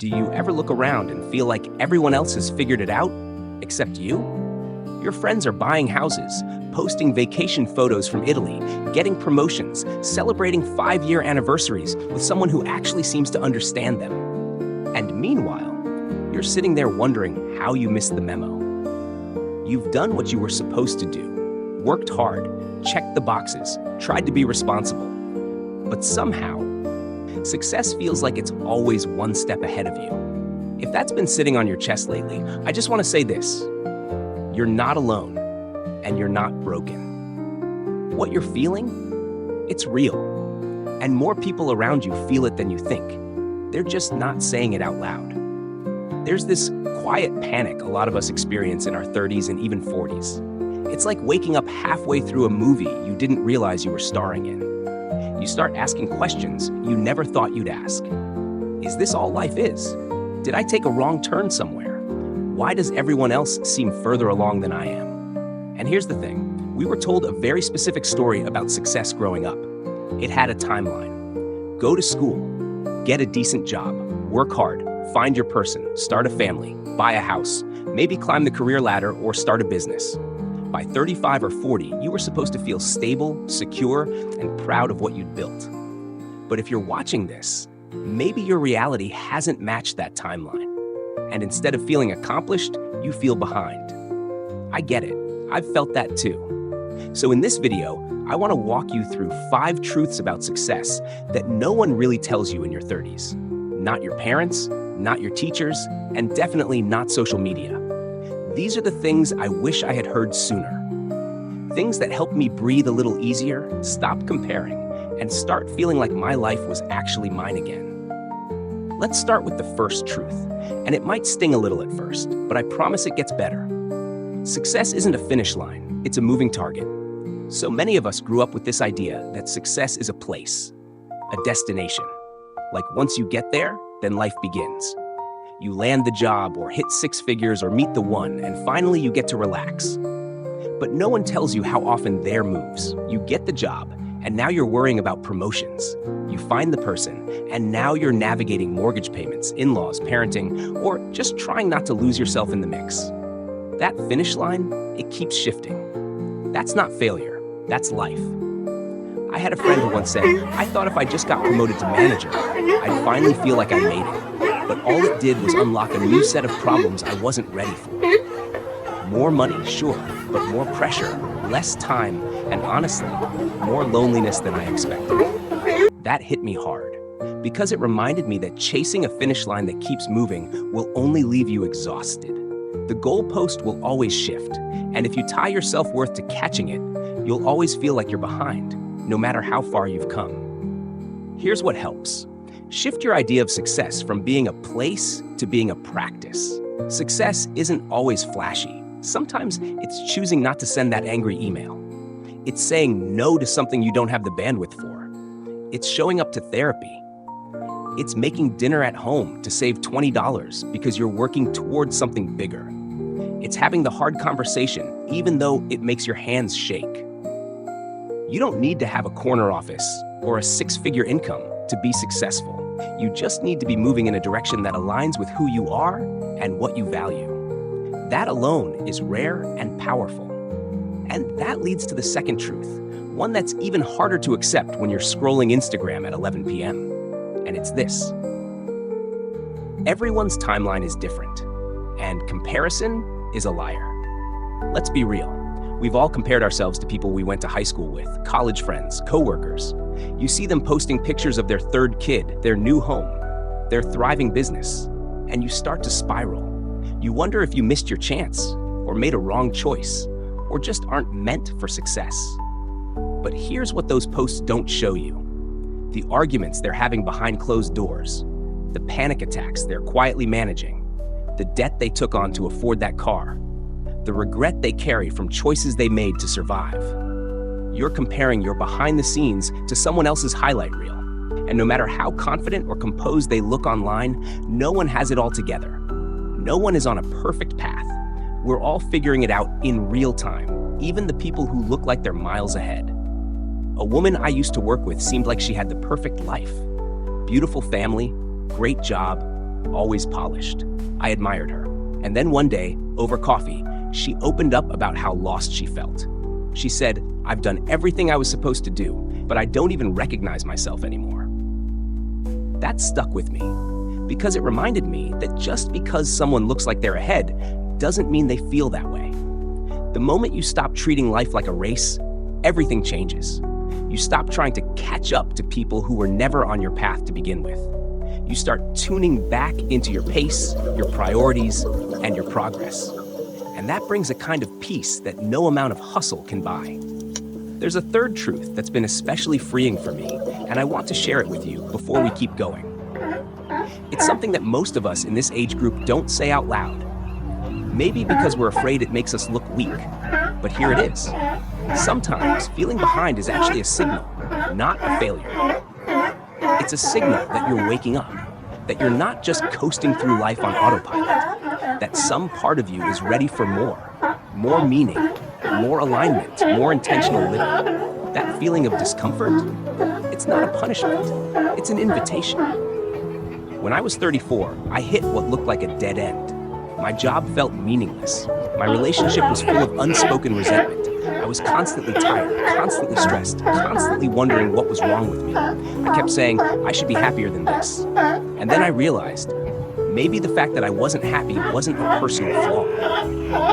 Do you ever look around and feel like everyone else has figured it out, except you? Your friends are buying houses, posting vacation photos from Italy, getting promotions, celebrating 5-year anniversaries with someone who actually seems to understand them. And meanwhile, you're sitting there wondering how you missed the memo. You've done what you were supposed to do, worked hard, checked the boxes, tried to be responsible. But somehow, success feels like it's always one step ahead of you. If that's been sitting on your chest lately, I just want to say this. You're not alone, and you're not broken. What you're feeling, it's real. And more people around you feel it than you think. They're just not saying it out loud. There's this quiet panic a lot of us experience in our 30s and even 40s. It's like waking up halfway through a movie you didn't realize you were starring in. You start asking questions you never thought you'd ask. Is this all life is? Did I take a wrong turn somewhere? Why does everyone else seem further along than I am? And here's the thing. We were told a very specific story about success growing up. It had a timeline. Go to school, get a decent job, work hard, find your person, start a family, buy a house, maybe climb the career ladder or start a business. By 35 or 40, you were supposed to feel stable, secure, and proud of what you'd built. But if you're watching this, maybe your reality hasn't matched that timeline. And instead of feeling accomplished, you feel behind. I get it. I've felt that too. So in this video, I want to walk you through 5 truths about success that no one really tells you in your 30s. Not your parents, not your teachers, and definitely not social media. These are the things I wish I had heard sooner. Things that help me breathe a little easier, stop comparing, and start feeling like my life was actually mine again. Let's start with the first truth, and it might sting a little at first, but I promise it gets better. Success isn't a finish line, it's a moving target. So many of us grew up with this idea that success is a place, a destination. Like once you get there, then life begins. You land the job or hit 6 figures or meet the one, and finally you get to relax. But no one tells you how often there moves. You get the job, and now you're worrying about promotions. You find the person, and now you're navigating mortgage payments, in-laws, parenting, or just trying not to lose yourself in the mix. That finish line, it keeps shifting. That's not failure, that's life. I had a friend who once said, I thought if I just got promoted to manager, I'd finally feel like I made it. But all it did was unlock a new set of problems I wasn't ready for. More money, sure, but more pressure, less time, and honestly, more loneliness than I expected. That hit me hard, because it reminded me that chasing a finish line that keeps moving will only leave you exhausted. The goalpost will always shift, and if you tie your self-worth to catching it, you'll always feel like you're behind, no matter how far you've come. Here's what helps. Shift your idea of success from being a place to being a practice. Success isn't always flashy. Sometimes it's choosing not to send that angry email. It's saying no to something you don't have the bandwidth for. It's showing up to therapy. It's making dinner at home to save $20 because you're working towards something bigger. It's having the hard conversation, even though it makes your hands shake. You don't need to have a corner office or a 6-figure income to be successful. You just need to be moving in a direction that aligns with who you are and what you value. That alone is rare and powerful. And that leads to the second truth, one that's even harder to accept when you're scrolling Instagram at 11 p.m. And it's this. Everyone's timeline is different, and comparison is a liar. Let's be real. We've all compared ourselves to people we went to high school with, college friends, coworkers. You see them posting pictures of their 3rd kid, their new home, their thriving business, and you start to spiral. You wonder if you missed your chance, or made a wrong choice, or just aren't meant for success. But here's what those posts don't show you. The arguments they're having behind closed doors, the panic attacks they're quietly managing, the debt they took on to afford that car, the regret they carry from choices they made to survive. You're comparing your behind the scenes to someone else's highlight reel. And no matter how confident or composed they look online, no one has it all together. No one is on a perfect path. We're all figuring it out in real time, even the people who look like they're miles ahead. A woman I used to work with seemed like she had the perfect life. Beautiful family, great job, always polished. I admired her. And then one day, over coffee, she opened up about how lost she felt. She said, "I've done everything I was supposed to do, but I don't even recognize myself anymore." That stuck with me because it reminded me that just because someone looks like they're ahead doesn't mean they feel that way. The moment you stop treating life like a race, everything changes. You stop trying to catch up to people who were never on your path to begin with. You start tuning back into your pace, your priorities, and your progress. And that brings a kind of peace that no amount of hustle can buy. There's a third truth that's been especially freeing for me, and I want to share it with you before we keep going. It's something that most of us in this age group don't say out loud. Maybe because we're afraid it makes us look weak, but here it is. Sometimes feeling behind is actually a signal, not a failure. It's a signal that you're waking up, that you're not just coasting through life on autopilot, that some part of you is ready for more meaning, more alignment, more intentional living. That feeling of discomfort, it's not a punishment, it's an invitation. When I was 34, I hit what looked like a dead end. My job felt meaningless. My relationship was full of unspoken resentment. I was constantly tired, constantly stressed, constantly wondering what was wrong with me. I kept saying, I should be happier than this. And then I realized, maybe the fact that I wasn't happy wasn't a personal flaw.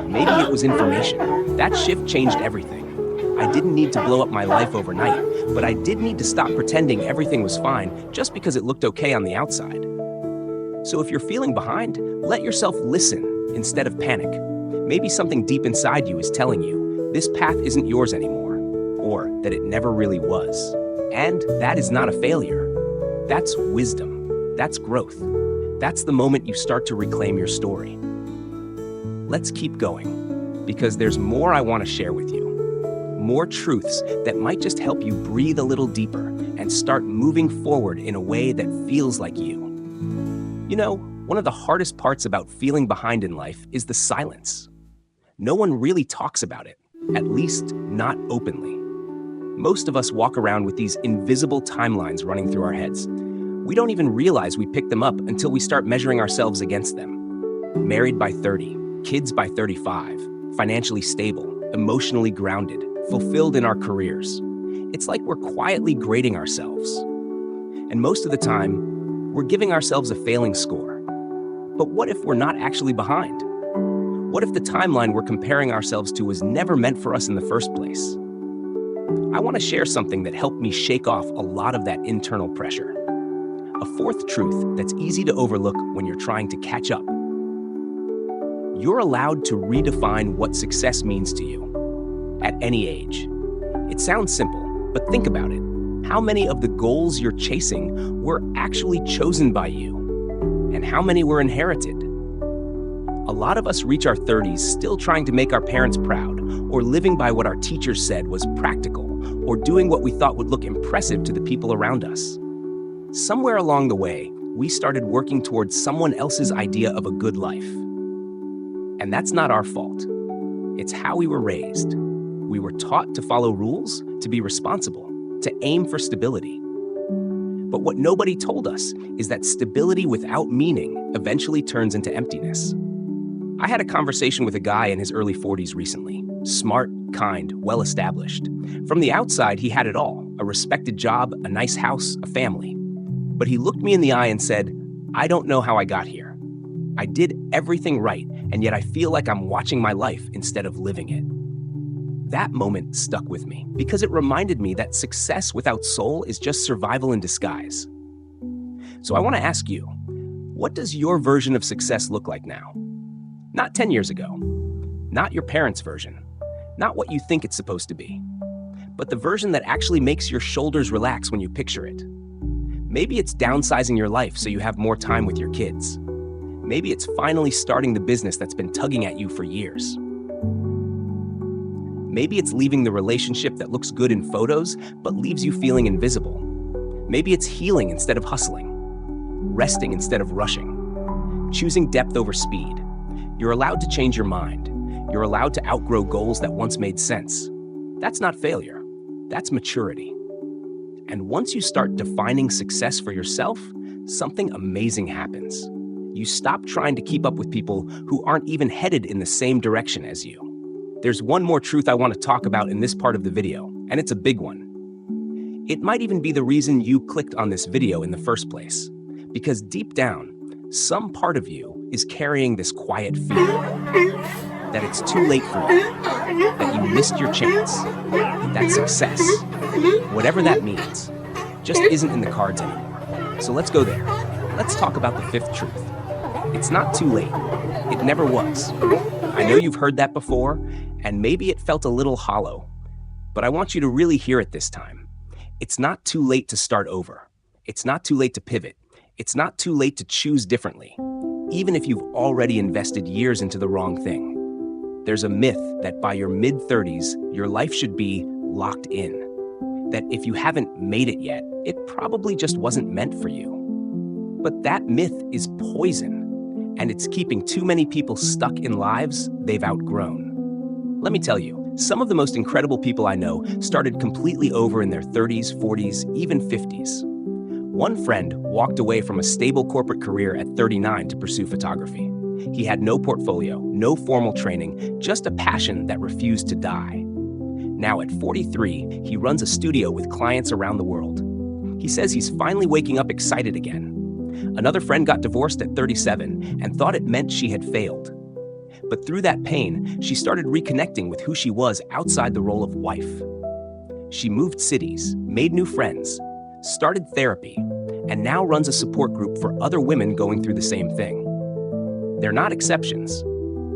Maybe it was information. That shift changed everything. I didn't need to blow up my life overnight, but I did need to stop pretending everything was fine just because it looked okay on the outside. So if you're feeling behind, let yourself listen instead of panic. Maybe something deep inside you is telling you this path isn't yours anymore, or that it never really was. And that is not a failure. That's wisdom. That's growth. That's the moment you start to reclaim your story. Let's keep going, because there's more I want to share with you. More truths that might just help you breathe a little deeper and start moving forward in a way that feels like you. You know, one of the hardest parts about feeling behind in life is the silence. No one really talks about it, at least not openly. Most of us walk around with these invisible timelines running through our heads. We don't even realize we pick them up until we start measuring ourselves against them. Married by 30, kids by 35, financially stable, emotionally grounded, fulfilled in our careers. It's like we're quietly grading ourselves. And most of the time, we're giving ourselves a failing score. But what if we're not actually behind? What if the timeline we're comparing ourselves to was never meant for us in the first place? I want to share something that helped me shake off a lot of that internal pressure. A fourth truth that's easy to overlook when you're trying to catch up. You're allowed to redefine what success means to you at any age. It sounds simple, but think about it. How many of the goals you're chasing were actually chosen by you? And how many were inherited? A lot of us reach our 30s still trying to make our parents proud, or living by what our teachers said was practical, or doing what we thought would look impressive to the people around us. Somewhere along the way, we started working towards someone else's idea of a good life. And that's not our fault. It's how we were raised. We were taught to follow rules, to be responsible, to aim for stability. But what nobody told us is that stability without meaning eventually turns into emptiness. I had a conversation with a guy in his early 40s recently. Smart, kind, well-established. From the outside, he had it all. A respected job, a nice house, a family. But he looked me in the eye and said, "I don't know how I got here. I did everything right, and yet I feel like I'm watching my life instead of living it." That moment stuck with me because it reminded me that success without soul is just survival in disguise. So I want to ask you, what does your version of success look like now? Not 10 years ago, not your parents' version, not what you think it's supposed to be, but the version that actually makes your shoulders relax when you picture it. Maybe it's downsizing your life so you have more time with your kids. Maybe it's finally starting the business that's been tugging at you for years. Maybe it's leaving the relationship that looks good in photos but leaves you feeling invisible. Maybe it's healing instead of hustling, resting instead of rushing, choosing depth over speed. You're allowed to change your mind. You're allowed to outgrow goals that once made sense. That's not failure. That's maturity. And once you start defining success for yourself, something amazing happens. You stop trying to keep up with people who aren't even headed in the same direction as you. There's one more truth I want to talk about in this part of the video, and it's a big one. It might even be the reason you clicked on this video in the first place. Because deep down, some part of you is carrying this quiet fear that it's too late for you, that you missed your chance, that success, whatever that means, just isn't in the cards anymore. So let's go there. Let's talk about the fifth truth. It's not too late. It never was. I know you've heard that before, and maybe it felt a little hollow, but I want you to really hear it this time. It's not too late to start over. It's not too late to pivot. It's not too late to choose differently, even if you've already invested years into the wrong thing. There's a myth that by your mid-30s, your life should be locked in. That if you haven't made it yet, it probably just wasn't meant for you. But that myth is poison, and it's keeping too many people stuck in lives they've outgrown. Let me tell you, some of the most incredible people I know started completely over in their 30s, 40s, even 50s. One friend walked away from a stable corporate career at 39 to pursue photography. He had no portfolio, no formal training, just a passion that refused to die. Now at 43, he runs a studio with clients around the world. He says he's finally waking up excited again. Another friend got divorced at 37 and thought it meant she had failed. But through that pain, she started reconnecting with who she was outside the role of wife. She moved cities, made new friends, started therapy, and now runs a support group for other women going through the same thing. They're not exceptions,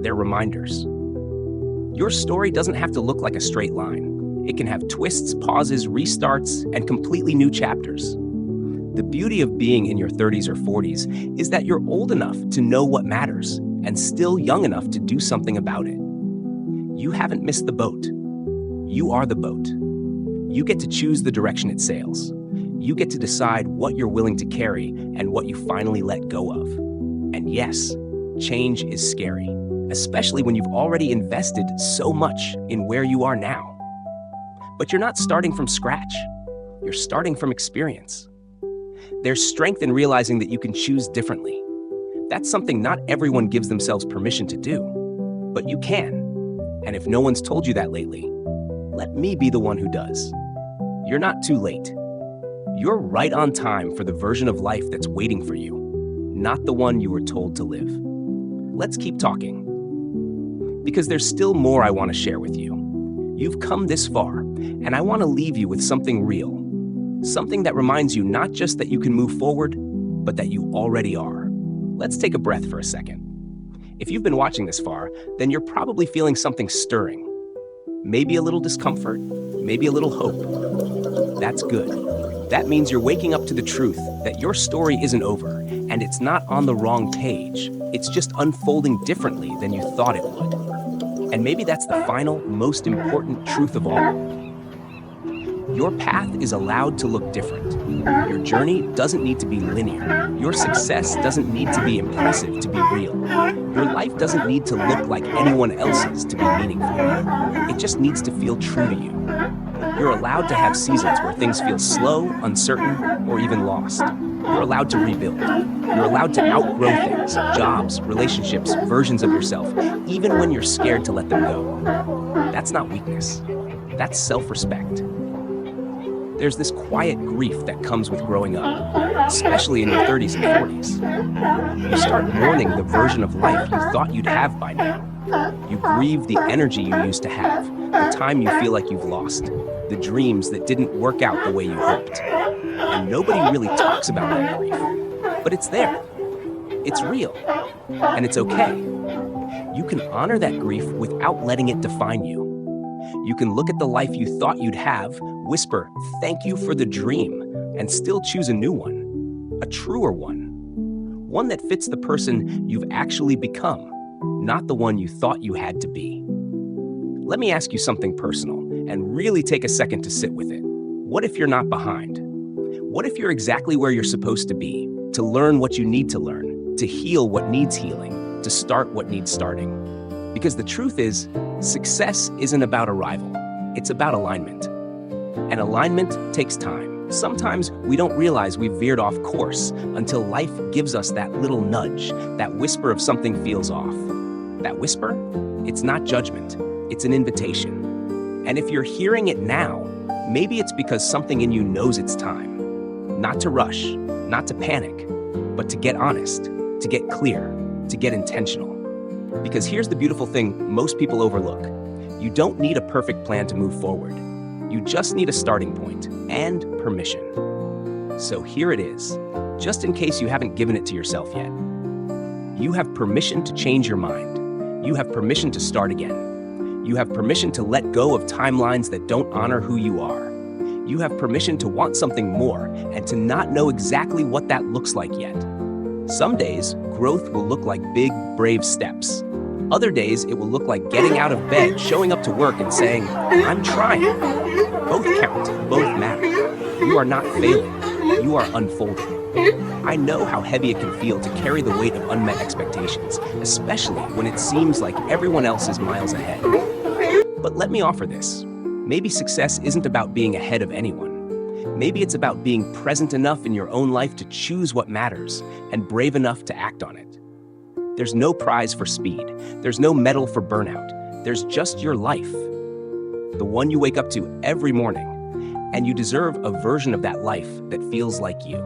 they're reminders. Your story doesn't have to look like a straight line. It can have twists, pauses, restarts, and completely new chapters. The beauty of being in your 30s or 40s is that you're old enough to know what matters and still young enough to do something about it. You haven't missed the boat. You are the boat. You get to choose the direction it sails. You get to decide what you're willing to carry and what you finally let go of. And yes, change is scary, especially when you've already invested so much in where you are now. But you're not starting from scratch. You're starting from experience. There's strength in realizing that you can choose differently. That's something not everyone gives themselves permission to do, but you can. And if no one's told you that lately, let me be the one who does. You're not too late. You're right on time for the version of life that's waiting for you, not the one you were told to live. Let's keep talking, because there's still more I want to share with you. You've come this far, and I want to leave you with something real, something that reminds you not just that you can move forward, but that you already are. Let's take a breath for a second. If you've been watching this far, then you're probably feeling something stirring. Maybe a little discomfort, maybe a little hope. That's good. That means you're waking up to the truth that your story isn't over, and it's not on the wrong page. It's just unfolding differently than you thought it would. And maybe that's the final, most important truth of all. Your path is allowed to look different. Your journey doesn't need to be linear. Your success doesn't need to be impressive to be real. Your life doesn't need to look like anyone else's to be meaningful. It just needs to feel true to you. You're allowed to have seasons where things feel slow, uncertain, or even lost. You're allowed to rebuild. You're allowed to outgrow things, jobs, relationships, versions of yourself, even when you're scared to let them go. That's not weakness. That's self-respect. There's this quiet grief that comes with growing up, especially in your 30s and 40s. You start mourning the version of life you thought you'd have by now. You grieve the energy you used to have, the time you feel like you've lost, the dreams that didn't work out the way you hoped. And nobody really talks about that grief, but it's there. It's real, and it's okay. You can honor that grief without letting it define you. You can look at the life you thought you'd have, whisper, "Thank you for the dream," and still choose a new one, a truer one that fits the person you've actually become, not the one you thought you had to be. Let me ask you something personal, and really take a second to sit with it. What if you're not behind? What if you're exactly where you're supposed to be, to learn what you need to learn, to heal what needs healing, to start what needs starting? Because the truth is, success isn't about arrival, it's about alignment. And alignment takes time. Sometimes we don't realize we've veered off course until life gives us that little nudge, that whisper of something feels off. That whisper? It's not judgment, it's an invitation. And if you're hearing it now, maybe it's because something in you knows it's time. Not to rush, not to panic, but to get honest, to get clear, to get intentional. Because here's the beautiful thing most people overlook. You don't need a perfect plan to move forward. You just need a starting point and permission. So here it is, just in case you haven't given it to yourself yet. You have permission to change your mind. You have permission to start again. You have permission to let go of timelines that don't honor who you are. You have permission to want something more and to not know exactly what that looks like yet. Some days, growth will look like big, brave steps. Other days, it will look like getting out of bed, showing up to work and saying, I'm trying. Both count, both matter. You are not failing, you are unfolding. I know how heavy it can feel to carry the weight of unmet expectations, especially when it seems like everyone else is miles ahead. But let me offer this. Maybe success isn't about being ahead of anyone. Maybe it's about being present enough in your own life to choose what matters and brave enough to act on it. There's no prize for speed. There's no medal for burnout. There's just your life. The one you wake up to every morning. And you deserve a version of that life that feels like you.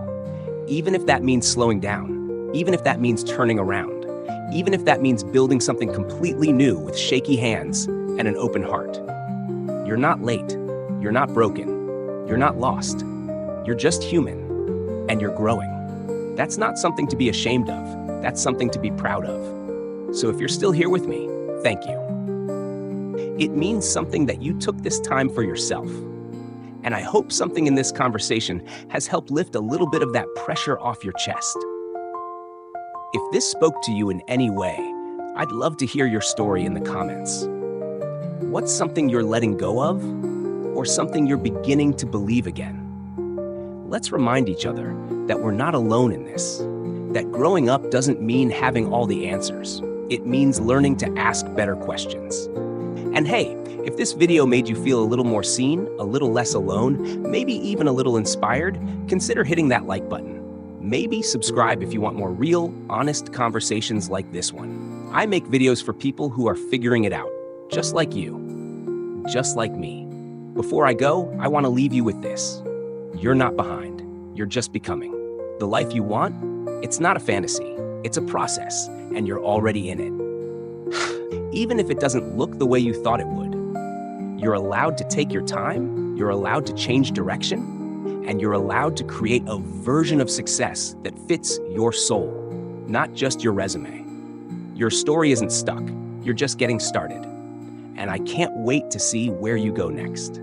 Even if that means slowing down. Even if that means turning around. Even if that means building something completely new with shaky hands and an open heart. You're not late. You're not broken. You're not lost. You're just human. And you're growing. That's not something to be ashamed of. That's something to be proud of. So if you're still here with me, thank you. It means something that you took this time for yourself. And I hope something in this conversation has helped lift a little bit of that pressure off your chest. If this spoke to you in any way, I'd love to hear your story in the comments. What's something you're letting go of, or something you're beginning to believe again? Let's remind each other that we're not alone in this. That growing up doesn't mean having all the answers. It means learning to ask better questions. And hey, if this video made you feel a little more seen, a little less alone, maybe even a little inspired, consider hitting that like button. Maybe subscribe if you want more real, honest conversations like this one. I make videos for people who are figuring it out, just like you, just like me. Before I go, I want to leave you with this. You're not behind. You're just becoming. The life you want? It's not a fantasy, it's a process, and you're already in it. Even if it doesn't look the way you thought it would. You're allowed to take your time, you're allowed to change direction, and you're allowed to create a version of success that fits your soul, not just your resume. Your story isn't stuck, you're just getting started. And I can't wait to see where you go next.